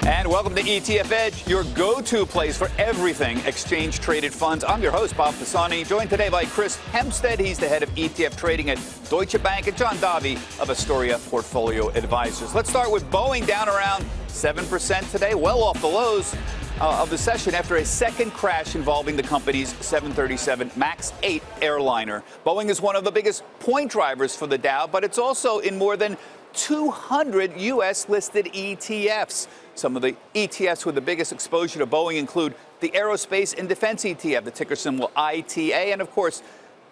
And welcome to ETF Edge, your go-to place for everything exchange-traded funds. I'm your host, Bob Pisani, joined today by Chris Hempstead. He's the head of ETF trading at Deutsche Bank, and John Davi of Astoria Portfolio Advisors. Let's start with Boeing, down around 7% today, well off the lows of the session after a second crash involving the company's 737 MAX 8 airliner. Boeing is one of the biggest point drivers for the Dow, but it's also in more than 200 U.S.-listed ETFs. Some of the ETFs with the biggest exposure to Boeing include the Aerospace and Defense ETF, the ticker symbol ITA, and, of course,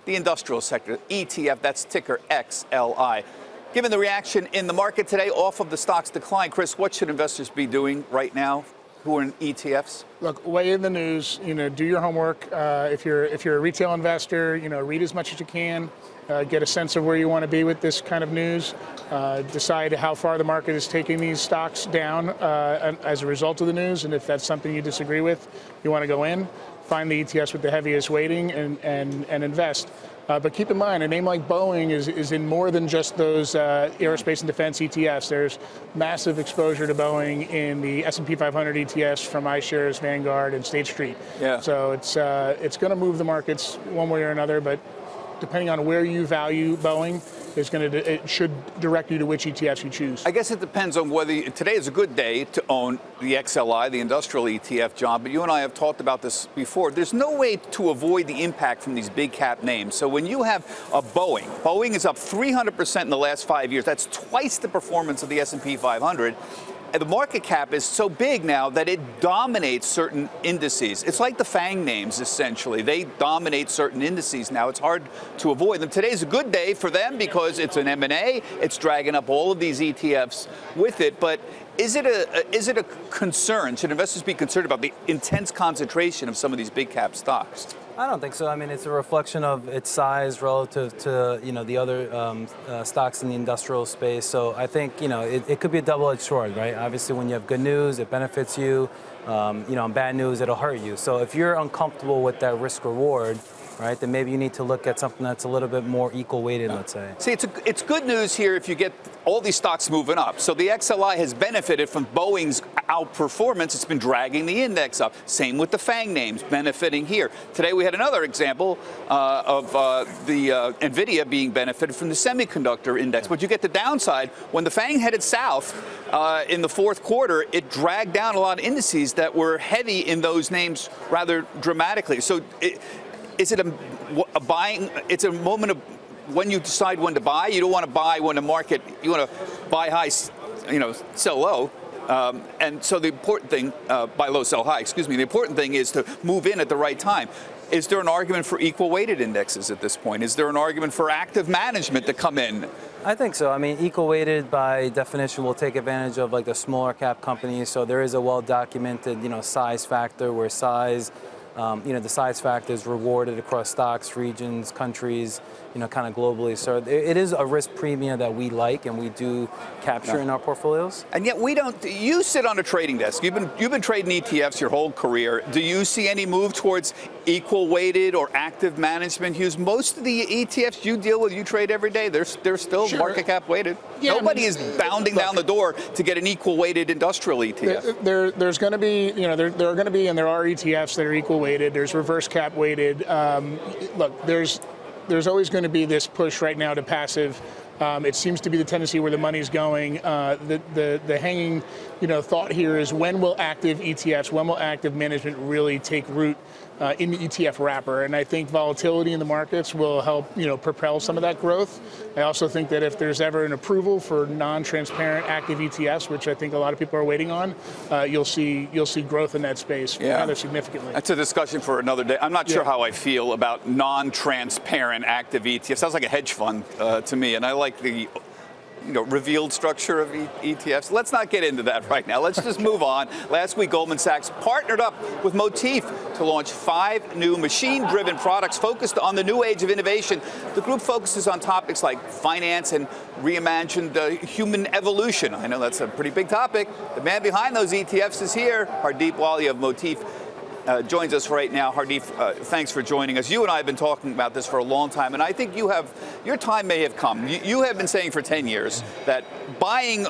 the industrial sector ETF, that's ticker XLI. Given the reaction in the market today off of the stock's decline, Chris, what should investors be doing right now who are in ETFs? Look, weigh in the news, do your homework. If you're a retail investor, read as much as you can, get a sense of where you want to be with this kind of news, decide how far the market is taking these stocks down as a result of the news, and if that's something you disagree with, you want to go in, find the ETFs with the heaviest weighting and invest. But keep in mind, a name like Boeing is in more than just those aerospace and defense ETFs. There's massive exposure to Boeing in the S&P 500 ETFs from iShares, Vanguard, and State Street. Yeah. So it's going to move the markets one way or another, but depending on where you value Boeing, it should direct you to which ETFs you choose. I guess it depends on whether today is a good day to own the XLI, the industrial ETF, John, but you and I have talked about this before. There's no way to avoid the impact from these big cap names. So when you have a Boeing is up 300% in the last 5 years. That's twice the performance of the S&P 500. And the market cap is so big now that it dominates certain indices. It's like the FANG names, essentially. They dominate certain indices now. It's hard to avoid them. Today's a good day for them because it's an M&A. It's dragging up all of these ETFs with it. But is it a concern? Should investors be concerned about the intense concentration of some of these big cap stocks? I don't think so. I mean, it's a reflection of its size relative to, the other stocks in the industrial space. So I think, it could be a double-edged sword, right? Obviously, when you have good news, it benefits you. On bad news, it'll hurt you. So if you're uncomfortable with that risk-reward, right, then maybe you need to look at something that's a little bit more equal-weighted, let's say. See, it's good news here if you get all these stocks moving up. So the XLI has benefited from Boeing's outperformance. It's been dragging the index up. Same with the FANG names, benefiting here. Today we had another example of the NVIDIA being benefited from the semiconductor index. But you get the downside. When the FANG headed south in the fourth quarter, it dragged down a lot of indices that were heavy in those names rather dramatically. So is it a buying? It's a moment of when you decide when to buy. You don't want to buy when the market. You want to buy high, sell low. And so the important thing, buy low, sell high. Excuse me. The important thing is to move in at the right time. Is there an argument for equal weighted indexes at this point? Is there an argument for active management to come in? I think so. I mean, equal weighted by definition will take advantage of like the smaller cap companies. So there is a well documented, size factor where size. The size factor is rewarded across stocks, regions, countries, kind of globally. So it is a risk premium that we like and we do capture in our portfolios. And yet we don't. You sit on a trading desk. You've been trading ETFs your whole career. Do you see any move towards equal weighted or active management, Hughes? Most of the ETFs you deal with, you trade every day. They're still market cap weighted. Yeah, nobody is bounding down the door to get an equal weighted industrial ETF. There's going to be, there are going to be, and there are ETFs that are equal weighted. There's reverse cap weighted. Look, there's always going to be this push right now to passive. It seems to be the tendency where the money's going. The hanging, thought here is when will active ETFs, when will active management really take root in the ETF wrapper? And I think volatility in the markets will help, propel some of that growth. I also think that if there's ever an approval for non-transparent active ETFs, which I think a lot of people are waiting on, you'll see growth in that space rather significantly. That's a discussion for another day. I'm not sure how I feel about non-transparent active ETFs. Sounds like a hedge fund to me, and I like the revealed structure of ETFs. Let's not get into that right now. Let's just move on. Last week, Goldman Sachs partnered up with Motif to launch 5 new machine-driven products focused on the new age of innovation. The group focuses on topics like finance and reimagined human evolution. I know that's a pretty big topic. The man behind those ETFs is here, Hardeep Wali of Motif. joins us right now. Hardeep, thanks for joining us. You and I have been talking about this for a long time, and I think your time may have come. You have been saying for 10 years that buying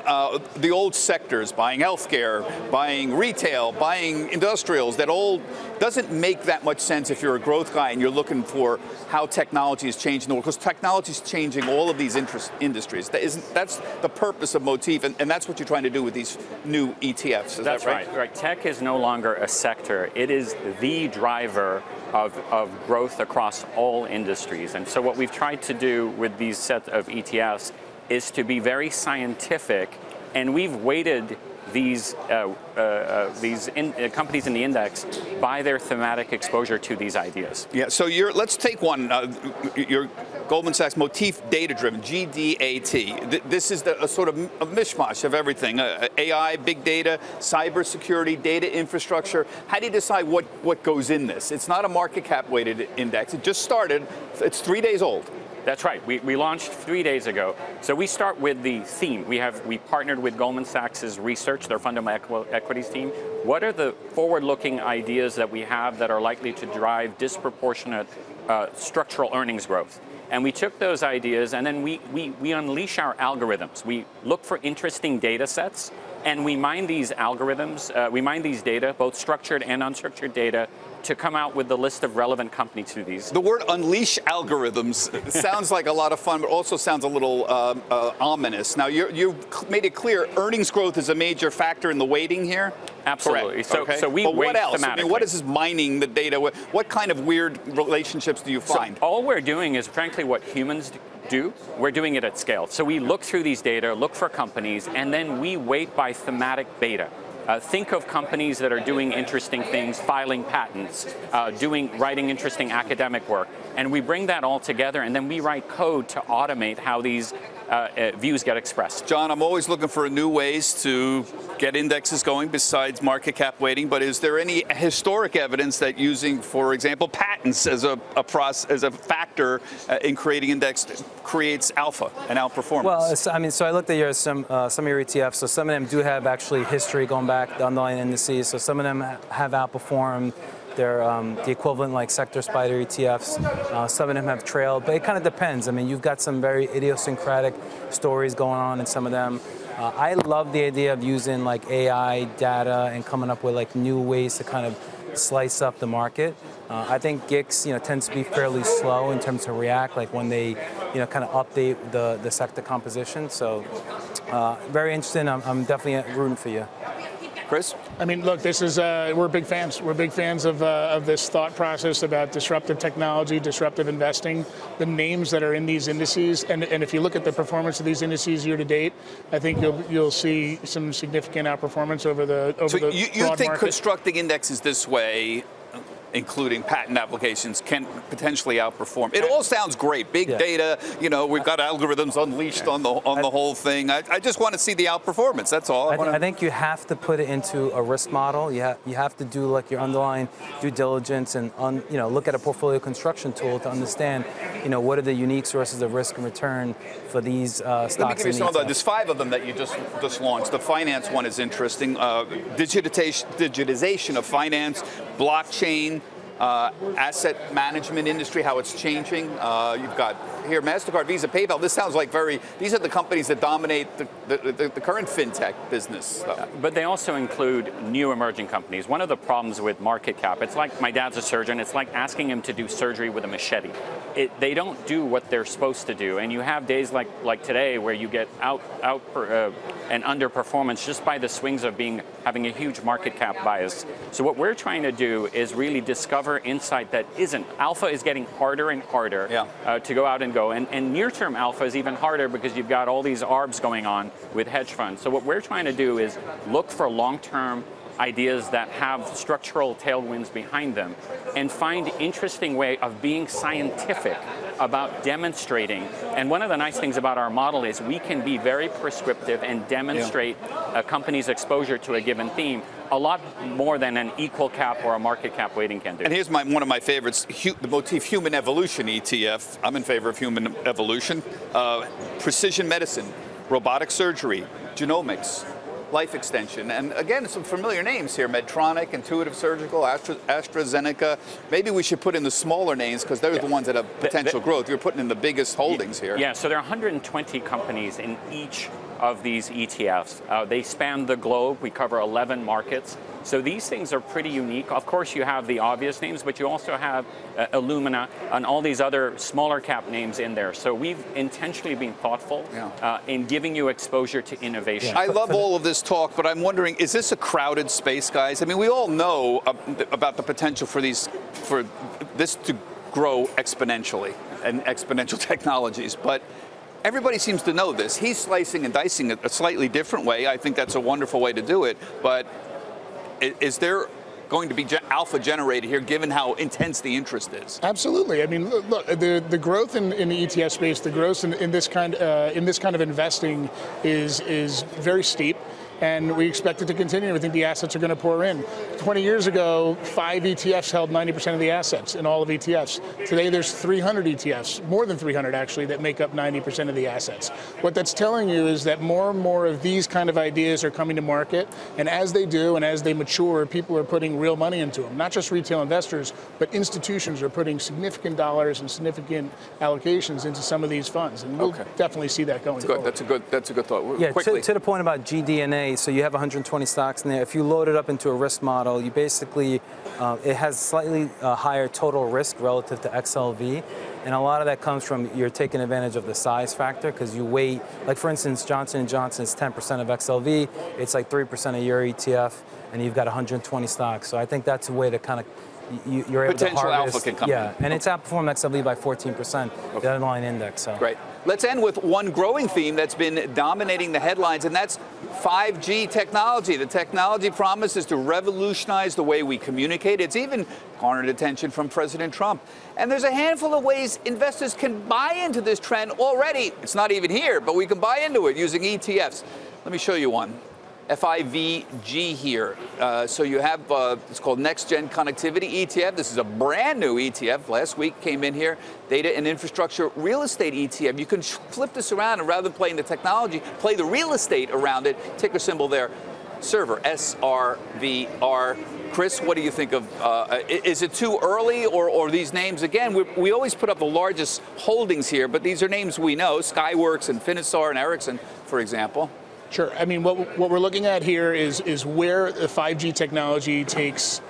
the old sectors, buying healthcare, buying retail, buying industrials, that all doesn't make that much sense if you're a growth guy and you're looking for how technology is changing the world, because technology is changing all of these industries. That's the purpose of Motif, and that's what you're trying to do with these new ETFs. Is That's that right? Right. Tech is no longer a sector. It is the driver of growth across all industries. And so what we've tried to do with these set of ETFs is to be very scientific, and we've weighted these companies in the index by their thematic exposure to these ideas. Yeah, so let's take one, your Goldman Sachs Motif Data-Driven, GDAT. This is a sort of a mishmash of everything, AI, big data, cybersecurity, data infrastructure. How do you decide what goes in this? It's not a market cap weighted index. It just started. It's 3 days old. That's right. We launched 3 days ago. So we start with the theme. We partnered with Goldman Sachs' research, their fundamental equities team. What are the forward-looking ideas that we have that are likely to drive disproportionate structural earnings growth? And we took those ideas and then we unleash our algorithms. We look for interesting data sets and we mine these algorithms, we mine these data, both structured and unstructured data, to come out with the list of relevant companies to these. The word unleash algorithms sounds like a lot of fun, but also sounds a little ominous. Now, you've made it clear earnings growth is a major factor in the weighting here? Absolutely. So we but weight what else? thematically. I mean, what is this mining the data? What kind of weird relationships do you find? So all we're doing is, frankly, what humans do. We're doing it at scale. So we look through these data, look for companies, and then we weight by thematic beta. Think of companies that are doing interesting things, filing patents, writing interesting academic work, and we bring that all together, and then we write code to automate how these views get expressed. John, I'm always looking for new ways to get indexes going besides market cap weighting, but is there any historic evidence that using, for example, patents as a factor in creating index creates alpha and outperformance? Well, so I looked at some of your ETFs. So some of them do have actually history going back, the underlying indices. So some of them have outperformed. They're the equivalent like sector spider ETFs. Some of them have trailed, but it kind of depends. I mean, you've got some very idiosyncratic stories going on in some of them. I love the idea of using like AI data and coming up with like new ways to kind of slice up the market. I think GICs, tends to be fairly slow in terms of react, like when they, kind of update the sector composition. So very interesting. I'm definitely rooting for you. Chris? I mean, look, this is, we're big fans. We're big fans of this thought process about disruptive technology, disruptive investing, the names that are in these indices. And if you look at the performance of these indices year to date, I think you'll see some significant outperformance over the broad market. So you think constructing indexes this way, including patent applications, can potentially outperform? It all sounds great. Big data, we've got algorithms unleashed on the whole thing. I just want to see the outperformance. That's all. I think you have to put it into a risk model. You have to do like your underlying due diligence and look at a portfolio construction tool to understand what are the unique sources of risk and return for these stocks. Let me give you some of them. There's 5 of them that you just launched. The finance one is interesting. Digitization of finance, blockchain, asset management industry, how it's changing. You've got here MasterCard, Visa, PayPal. This sounds like these are the companies that dominate the current FinTech business. But they also include new emerging companies. One of the problems with market cap, it's like my dad's a surgeon. It's like asking him to do surgery with a machete. They don't do what they're supposed to do. And you have days like today where you get out and underperformance just by the swings of having a huge market cap bias. So what we're trying to do is really discover insight that isn't. Alpha is getting harder and harder to go out and go. And near-term alpha is even harder because you've got all these ARBs going on with hedge funds. So what we're trying to do is look for long-term ideas that have structural tailwinds behind them and find interesting way of being scientific about demonstrating. And one of the nice things about our model is we can be very prescriptive and demonstrate a company's exposure to a given theme a lot more than an equal cap or a market cap weighting can do. And here's one of my favorites, the Motif Human Evolution ETF. I'm in favor of human evolution. Precision medicine, robotic surgery, genomics, life extension. And again, some familiar names here: Medtronic, Intuitive Surgical, AstraZeneca. Maybe we should put in the smaller names because they're the ones that have potential growth. You're putting in the biggest holdings here. Yeah, so there are 120 companies in each of these ETFs. They span the globe. We cover 11 markets. So these things are pretty unique. Of course, you have the obvious names, but you also have Illumina and all these other smaller cap names in there. So we've intentionally been thoughtful in giving you exposure to innovation. I love all of this talk, but I'm wondering, is this a crowded space, guys? I mean, we all know about the potential for this to grow exponentially and exponential technologies, but everybody seems to know this. He's slicing and dicing it a slightly different way. I think that's a wonderful way to do it, but is there going to be alpha generated here, given how intense the interest is? Absolutely. I mean, look, the growth in the ETF space, the growth in this kind of investing is very steep, and we expect it to continue. We think the assets are going to pour in. 20 years ago, 5 ETFs held 90% of the assets in all of ETFs. Today, there's 300 ETFs, more than 300 actually, that make up 90% of the assets. What that's telling you is that more and more of these kind of ideas are coming to market, and as they do and as they mature, people are putting real money into them. Not just retail investors, but institutions are putting significant dollars and significant allocations into some of these funds, and we'll definitely see that going forward. That's a good thought. Yeah, quickly. to the point about GDNA, so you have 120 stocks in there. If you load it up into a risk model, you basically, it has slightly higher total risk relative to XLV. And a lot of that comes from you're taking advantage of the size factor because you weight, like for instance, Johnson & Johnson is 10% of XLV. It's like 3% of your ETF, and you've got 120 stocks. So I think that's a way to kind of, you're able to harvest. Potential alpha can come in. And it's outperformed XLV by 14%, the underlying index. So. Great. Let's end with one growing theme that's been dominating the headlines, and that's 5G technology. The technology promises to revolutionize the way we communicate. It's even garnered attention from President Trump. And there's a handful of ways investors can buy into this trend already. It's not even here, but we can buy into it using ETFs. Let me show you one. FIVG here. So you have, it's called Next Gen Connectivity ETF. This is a brand new ETF. Last week came in here. Data and Infrastructure Real Estate ETF. You can flip this around, and rather than playing the technology, play the real estate around it. Ticker symbol there, Server, SRVR. Chris, what do you think of, is it too early, or these names, again, we always put up the largest holdings here, but these are names we know, Skyworks and Finisar and Ericsson, for example. Sure. I mean, what we're looking at here is where the 5G technology takes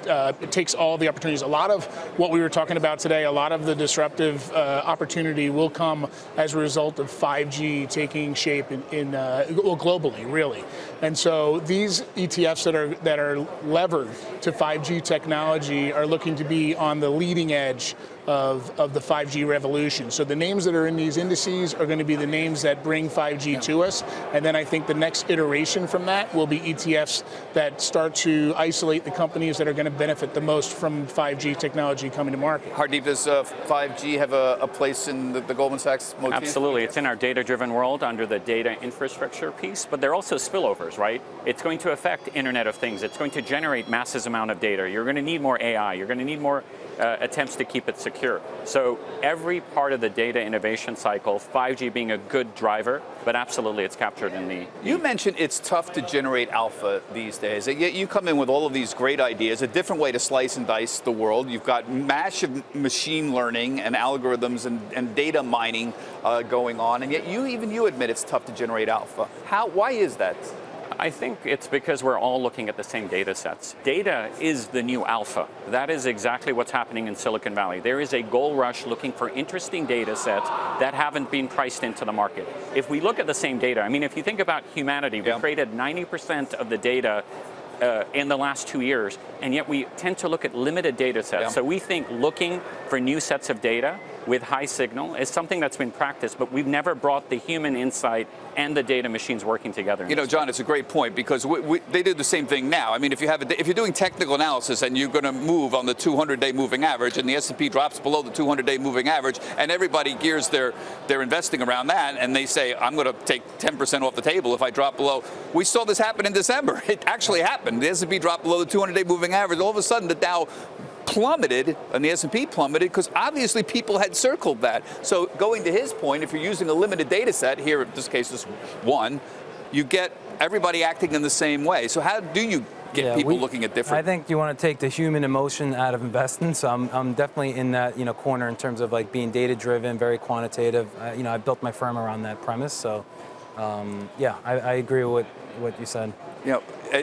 all the opportunities. A lot of what we were talking about today, a lot of the disruptive opportunity will come as a result of 5G taking shape globally, really. And so these ETFs that are levered to 5G technology are looking to be on the leading edge of the 5G revolution. So the names that are in these indices are going to be the names that bring 5G to us. And then I think the next iteration from that will be ETFs that start to isolate the companies that are going to benefit the most from 5G technology coming to market. Hardeep, does 5G have a place in the Goldman Sachs motif? Absolutely. It's in our data-driven world under the data infrastructure piece, but there are also spillovers, right? It's going to affect Internet of Things. It's going to generate massive amount of data. You're going to need more AI. You're going to need more attempts to keep it secure. So every part of the data innovation cycle, 5G being a good driver, but absolutely it's captured in the... You mentioned it's tough to generate alpha these days, and yet you come in with all of these great ideas, a different way to slice and dice the world. You've got massive machine learning and algorithms and data mining going on, and yet even you admit it's tough to generate alpha. Why is that? I think it's because we're all looking at the same data sets. Data is the new alpha. That is exactly what's happening in Silicon Valley. There is a gold rush looking for interesting data sets that haven't been priced into the market. If we look at the same data, I mean, if you think about humanity, we created 90% of the data in the last 2 years, and yet we tend to look at limited data sets. So we think looking for new sets of data with high signal is something that's been practiced, but we've never brought the human insight and the data machines working together. You know, John, it's a great point, because they do the same thing now. I mean, if you're doing technical analysis and you're going to move on the 200-day moving average, and the S&P drops below the 200-day moving average, and everybody gears their investing around that, and they say, I'm going to take 10% off the table if I drop below. We saw this happen in December. It actually happened. The S&P dropped below the 200-day moving average. All of a sudden, the Dow plummeted and the S&P plummeted because obviously people had circled that. So going to his point, if you're using a limited data set, here in this case is one, you get everybody acting in the same way. So how do you get people looking at different? I think you want to take the human emotion out of investing. So I'm definitely in that corner in terms of like being data driven, very quantitative. I built my firm around that premise. So I agree with what you said.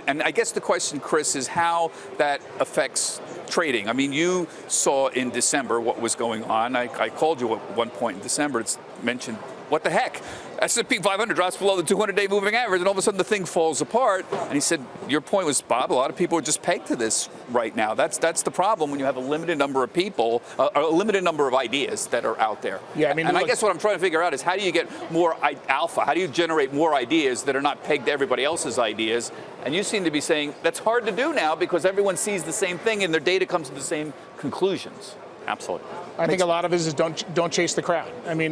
And I guess the question, Chris, is how that affects trading. I mean, you saw in December what was going on. I called you at one point in December. It's mentioned, what the heck? S&P 500 drops below the 200-day moving average, and all of a sudden the thing falls apart. And he said, your point was, Bob, a lot of people are just pegged to this right now. That's the problem when you have a limited number of people, a limited number of ideas that are out there. Yeah, I mean, I guess what I'm trying to figure out is how do you get more alpha? How do you generate more ideas that are not pegged to everybody else's ideas? And you seem to be saying that's hard to do now because everyone sees the same thing and their data comes to the same conclusions. Absolutely. I think a lot of it is don't chase the crowd. I mean,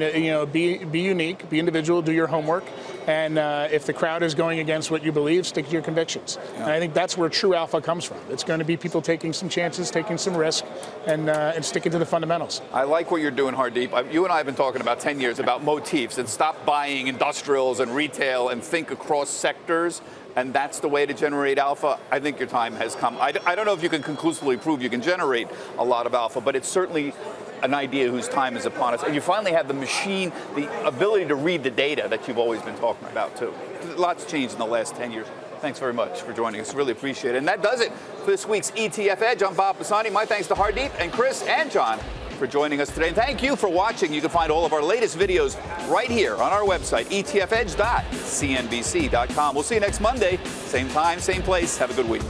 be unique, be individual, do your homework, and if the crowd is going against what you believe, stick to your convictions. Yeah. And I think that's where true alpha comes from. It's going to be people taking some chances, taking some risk, and sticking to the fundamentals. I like what you're doing, Hardeep. You and I have been talking about 10 years about motifs and stop buying industrials and retail and think across sectors. And that's the way to generate alpha. I think your time has come. I don't know if you can conclusively prove you can generate a lot of alpha, but it's certainly an idea whose time is upon us. And you finally have the machine, the ability to read the data that you've always been talking about, too. Lots changed in the last 10 years. Thanks very much for joining us. Really appreciate it. And that does it for this week's ETF Edge. I'm Bob Pisani. My thanks to Hardeep and Chris and John for joining us today. And thank you for watching. You can find all of our latest videos right here on our website, etfedge.cnbc.com. We'll see you next Monday. Same time, same place. Have a good week.